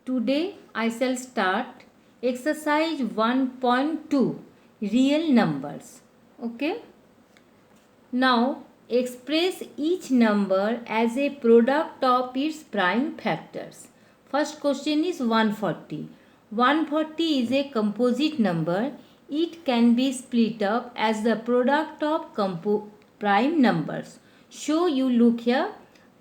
Today I shall start exercise 1.2 real numbers. Okay. Now express each number as a product of its prime factors. First question is 140. 140 is a composite number. It can be split up as the product of prime numbers. So you look here.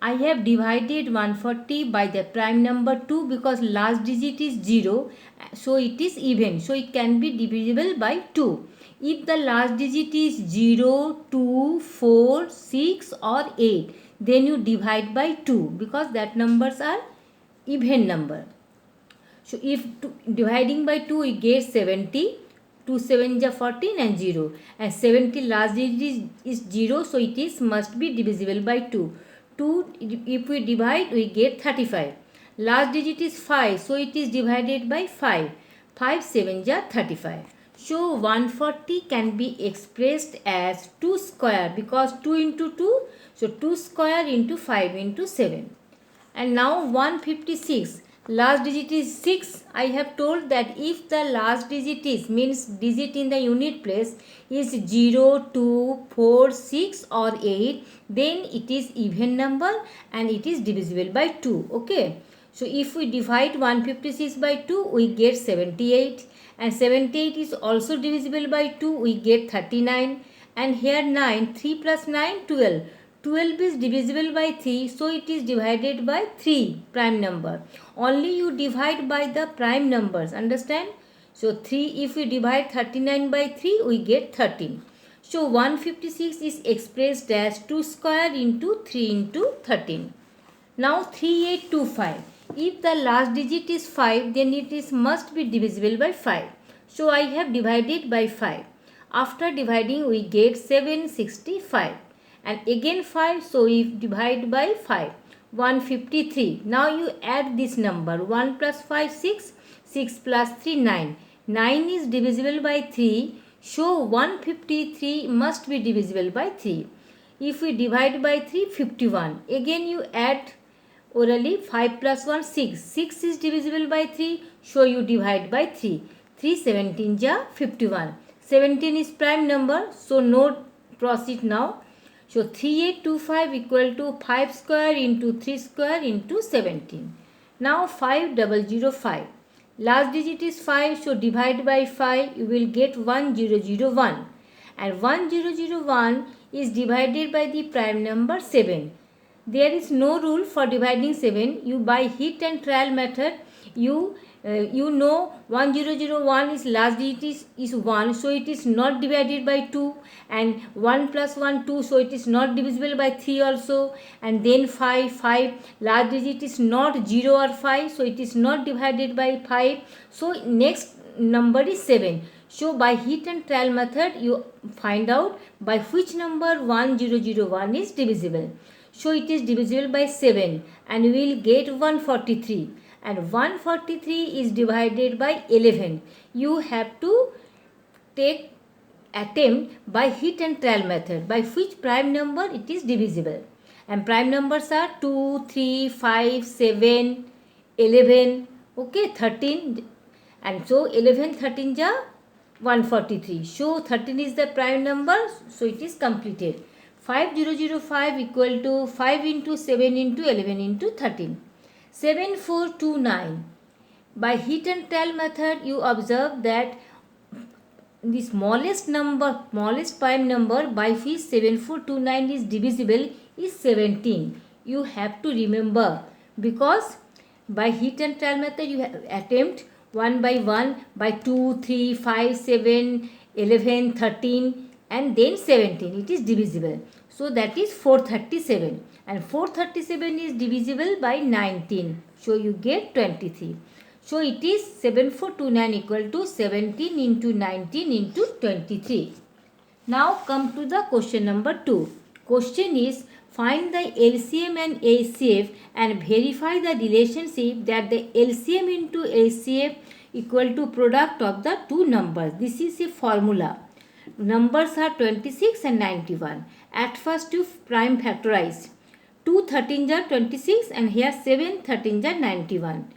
I have divided 140 by the prime number 2 because last digit is 0. So it is even. So it can be divisible by 2. If the last digit is 0, 2, 4, 6 or 8, then you divide by 2 because that numbers are even number. So if dividing by 2 we get 70, 2 7 is 14 and 0, and 70 last digit is 0, so it is must be divisible by 2. 2 if we divide we get 35. Last digit is 5, so it is divided by 5. 5 7 is 35. So 140 can be expressed as 2 square because 2 into 2, so 2 square into 5 into 7. And now 156, last digit is 6. I have told that if the last digit is means digit in the unit place is 0, 2, 4, 6 or 8, then it is even number and it is divisible by 2. Okay. So if we divide 156 by 2 we get 78, and 78 is also divisible by 2 we get 39, and here 9, 3 plus 9 12. 12 is divisible by 3, so it is divided by 3 prime number. Only you divide by the prime numbers, understand? So 3, if we divide 39 by 3 we get 13. So 156 is expressed as 2 square into 3 into 13. Now 3825. If the last digit is 5, then it is must be divisible by 5. So I have divided by 5. After dividing we get 765. And again 5, so we divide by 5. 153. Now you add this number. 1 plus 5 6. 6 plus 3 9. 9 is divisible by 3. So 153 must be divisible by 3. If we divide by 3, 51. Again you add orally 5 plus 1 6. 6 is divisible by 3. So you divide by 3. 3 17 ja 51. 17 is prime number. So no proceed now. So 3825 equal to 5 square into 3 square into 17. Now 5005. Last digit is 5, so divide by 5 you will get 1001. And 1001 is divided by the prime number 7. There is no rule for dividing 7. You by hit and trial method you know 1001 is last digit is 1, so it is not divided by 2, and 1 plus 1 2, so it is not divisible by 3 also, and then 5 last digit is not 0 or 5, so it is not divided by 5, so next number is 7. So by hit and trial method you find out by which number 1001 is divisible. So it is divisible by 7 and we will get 143, and 143 is divided by 11. You have to take attempt by hit and trial method by which prime number it is divisible, and prime numbers are 2, 3, 5, 7, 11, okay, 13, and so 11 13 ja 143. So 13 is the prime number, so it is completed. 5005 equal to 5 into 7 into 11 into 13. 7429. By hit and trial method you observe that the smallest prime number by which 7429 is divisible is 17. You have to remember, because by hit and trial method you attempt 1 by 2, 3, 5, 7, 11, 13 and then 17. It is divisible. So that is 437, and 437 is divisible by 19. So you get 23. So it is 7429 equal to 17 into 19 into 23. Now come to the question number 2. Question is, find the LCM and HCF and verify the relationship that the LCM into HCF equal to product of the two numbers. This is a formula. Numbers are 26 and 91. At first you prime factorize. 2 13 are 26 and here 7 13 are 91.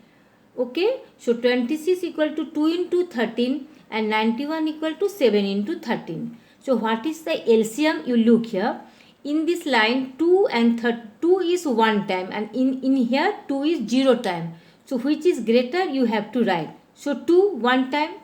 Okay, so 26 equal to 2 into 13 and 91 equal to 7 into 13. So what is the LCM? You look here. In this line 2 and 2 is 1 time, and in here 2 is 0 time. So which is greater, you have to write. So 2 1 time,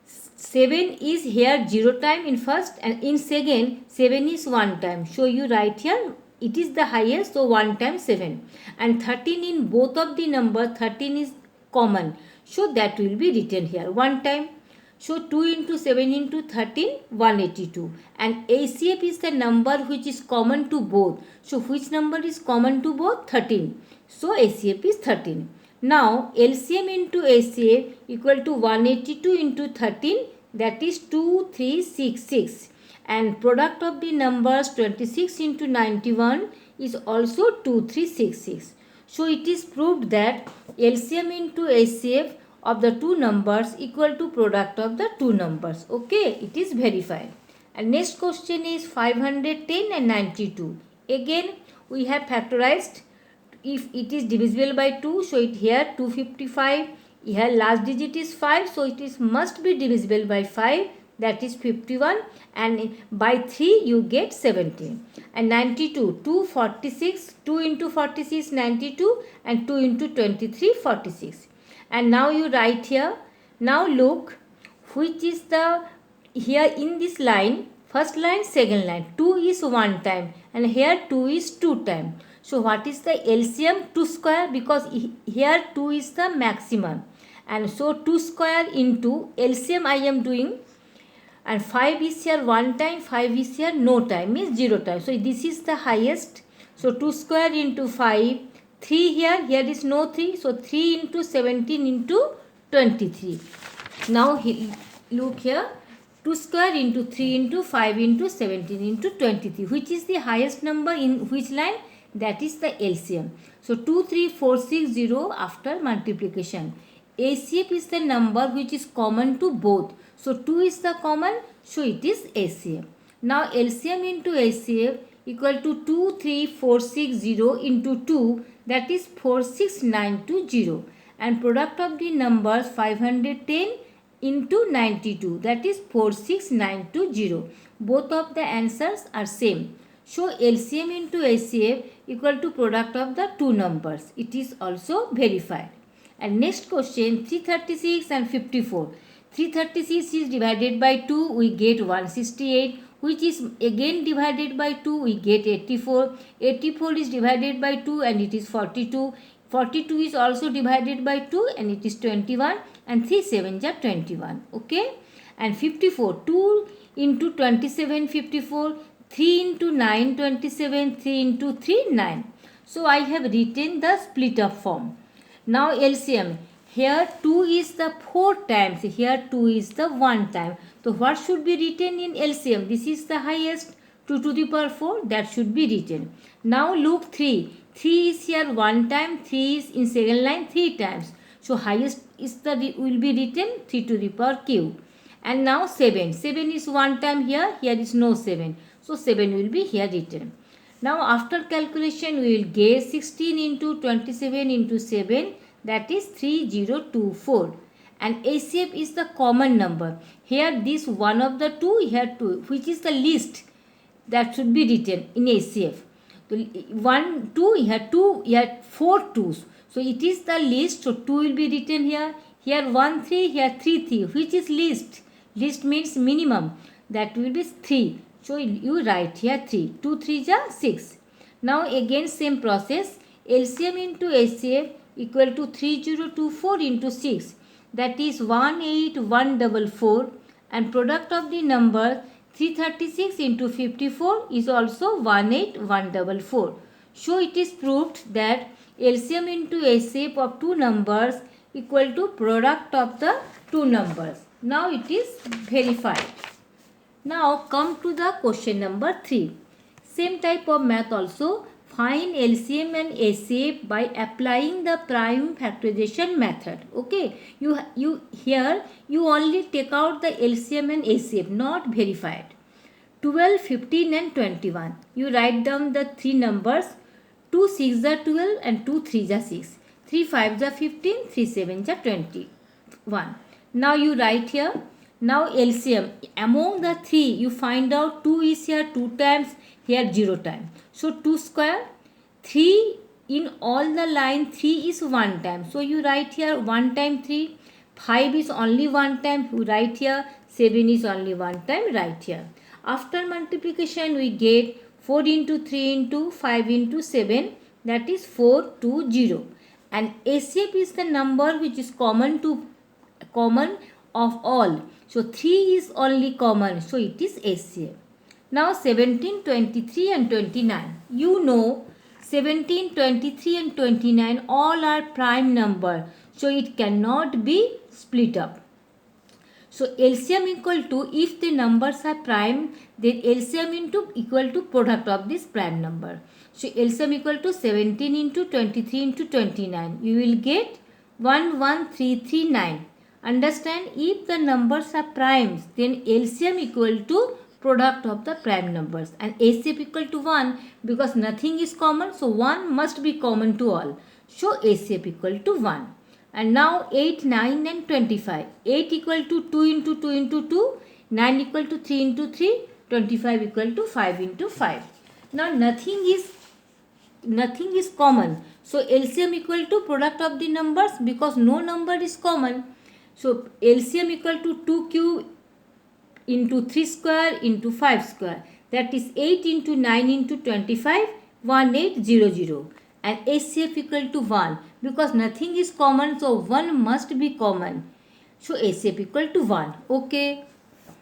7 is here 0 time in first, and in second 7 is 1 time. So you write here it is the highest, so 1 times 7, and 13 in both of the number 13 is common, so that will be written here 1 time. So 2 into 7 into 13, 182, and ACF is the number which is common to both. So which number is common to both? 13. So ACF is 13. Now LCM into ACF equal to 182 into 13, that is 2366, and product of the numbers 26 into 91 is also 2366. So it is proved that LCM into ACF of the two numbers equal to product of the two numbers. Okay, it is verified. And next question is 510 and 92. Again we have factorized. If it is divisible by 2, so it here 255, here last digit is 5, so it is must be divisible by 5, that is 51, and by 3 you get 17. And 92, 246, 2 into 46 92, and 2 into 23 46. And now you write here. Now look which is the, here in this line, first line, second line, 2 is 1 time, and here 2 is 2 time. So what is the LCM? 2 square, because here 2 is the maximum, and so 2 square into LCM I am doing, and 5 is here 1 time, 5 is here no time, means 0 time. So this is the highest. So 2 square into 5, 3 here is no 3, so 3 into 17 into 23. Now look here, 2 square into 3 into 5 into 17 into 23. Which is the highest number in which line? That is the LCM. So 23460 after multiplication. ACF is the number which is common to both. So 2 is the common, so it is ACF. Now LCM into ACF equal to 23460 into 2, that is 46920, and product of the numbers 510 into 92, that is 46920. Both of the answers are same. So LCM into ACF equal to product of the two numbers. It is also verified. And next question 336 and 54. 336 is divided by 2, we get 168, which is again divided by 2, we get 84. 84 is divided by 2 and it is 42. 42 is also divided by 2 and it is 21, and 3 7s are 21. Okay. And 54, 2 into 27 54, 3 into 9 27, 3 into 3 9. So I have written the split up form. Now LCM, here 2 is the 4 times, here 2 is the 1 time. So what should be written in LCM? This is the highest, 2 to the power 4, that should be written. Now look 3. 3 is here 1 time, 3 is in second line 3 times. So highest is the will be written 3 to the power q. And now 7. 7 is 1 time here, here is no 7. So 7 will be here written. Now after calculation we will get 16 into 27 into 7, that is 3024. And ACF is the common number. Here this one of the two, here 2, which is the least, that should be written in ACF. 1, 2, here 2, here 4 2s. So it is the least, so 2 will be written here. Here 1 3, here 3 3. Which is least? Least means minimum. That will be 3. So you write here 3. 2 3s are 6. Now again same process. LCM into ACF equal to 3024 into 6. That is 18144. And product of the number 336 into 54 is also 18144. So it is proved that LCM into ACF of two numbers equal to product of the two numbers. Now it is verified. Now come to the question number 3. Same type of math also. Find LCM and ACF by applying the prime factorization method. Okay, you here you only take out the LCM and ACF, not verified. 12, 15 and 21. You write down the three numbers. 2 6 are 12 and 2 3 are 6. 3 5 are 15, 3 7 are 21. Now you write here. Now LCM. Among the 3, you find out 2 is here 2 times, here 0 times. So 2 square. 3 in all the line, 3 is 1 time. So you write here 1 time 3. 5 is only 1 time. You write here. 7 is only 1 time. Write here. After multiplication, we get 4 into 3 into 5 into 7. That is 420. And ACF is the number which is common of all. So 3 is only common. So it is ACF. Now 17, 23 and 29. You know 17, 23 and 29 all are prime number. So it cannot be split up. So LCM equal to, if the numbers are prime, then LCM equal to product of this prime number. So LCM equal to 17 into 23 into 29. You will get 11339. Understand? If the numbers are primes, then LCM equal to product of the prime numbers. And ACF equal to 1 because nothing is common. So 1 must be common to all. So ACF equal to 1. And now 8, 9 and 25. 8 equal to 2 into 2 into 2. 9 equal to 3 into 3. 25 equal to 5 into 5. Now nothing is common. So LCM equal to product of the numbers because no number is common. So LCM equal to 2 cube into 3 square into 5 square. That is 8 into 9 into 25. 1800. And ACF equal to 1 because nothing is common, so 1 must be common. So ACF equal to 1. Okay.